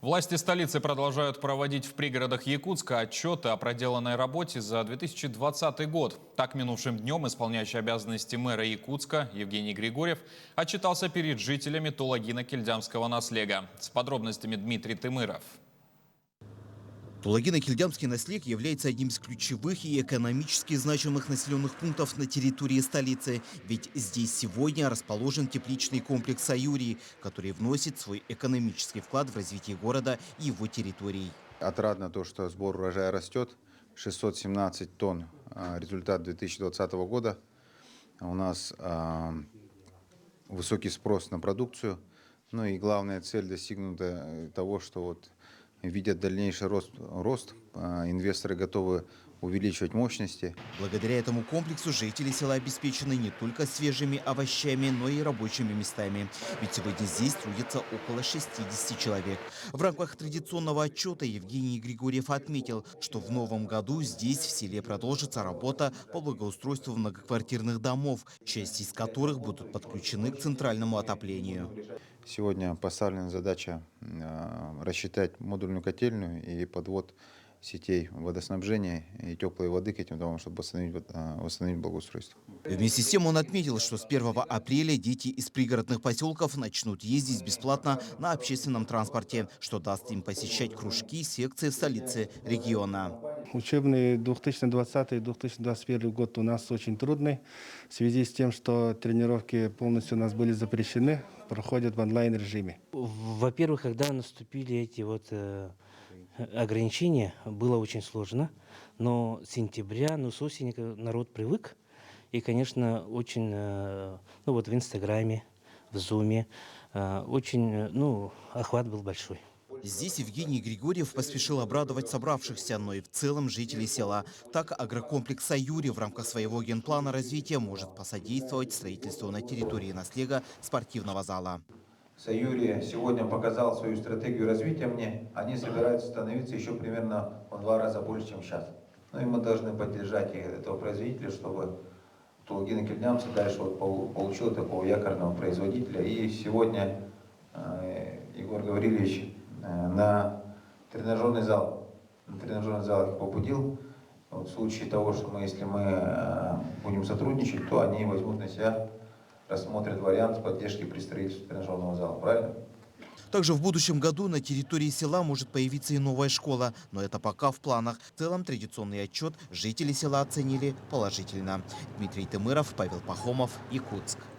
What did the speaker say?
Власти столицы продолжают проводить в пригородах Якутска отчеты о проделанной работе за 2020 год. Так, минувшим днем исполняющий обязанности мэра Якутска Евгений Григорьев отчитался перед жителями Тулагина-Кильдямского наслега. С подробностями Дмитрий Тымыров. Тулагино-Кильдямский наслег является одним из ключевых и экономически значимых населенных пунктов на территории столицы. Ведь здесь сегодня расположен тепличный комплекс «Саюрий», который вносит свой экономический вклад в развитие города и его территорий. Отрадно то, что сбор урожая растет. 617 тонн результат 2020 года. У нас высокий спрос на продукцию. Ну и главная цель достигнута того, что вот видят дальнейший рост, инвесторы готовы увеличивать мощности. Благодаря этому комплексу жители села обеспечены не только свежими овощами, но и рабочими местами. Ведь сегодня здесь трудится около 60 человек. В рамках традиционного отчета Евгений Григорьев отметил, что в новом году здесь, в селе, продолжится работа по благоустройству многоквартирных домов, часть из которых будут подключены к центральному отоплению. Сегодня поставлена задача рассчитать модульную котельную и подвод сетей водоснабжения и теплой воды к этим домам, чтобы восстановить благоустройство. Вместе с тем он отметил, что с 1 апреля дети из пригородных поселков начнут ездить бесплатно на общественном транспорте, что даст им посещать кружки, секции в столице региона. Учебный 2020-2021 год у нас очень трудный в связи с тем, что тренировки полностью у нас были запрещены, проходят в онлайн-режиме. Во-первых, когда наступили эти ограничения, было очень сложно, но с сентября, с осени народ привык, и, конечно, очень, в Инстаграме, в Зуме, очень, охват был большой. Здесь Евгений Григорьев поспешил обрадовать собравшихся, но и в целом жителей села. Так, агрокомплекс «Саюрий» в рамках своего генплана развития может посодействовать строительству на территории наслега спортивного зала. «Саюрий» сегодня показал свою стратегию развития мне. Они собираются становиться еще примерно в 2 раза больше, чем сейчас. Ну и мы должны поддержать этого производителя, чтобы Тулагино-Кильдямск дальше получил такого якорного производителя. И сегодня Егор Гаврилович на тренажерный зал их побудил. Вот в случае того, что если мы будем сотрудничать, то они возьмут на себя, рассмотрят вариант поддержки при строительстве тренажерного зала. Правильно? Также в будущем году на территории села может появиться и новая школа, но это пока в планах. В целом традиционный отчет жители села оценили положительно. Дмитрий Тымыров, Павел Пахомов, Якутск.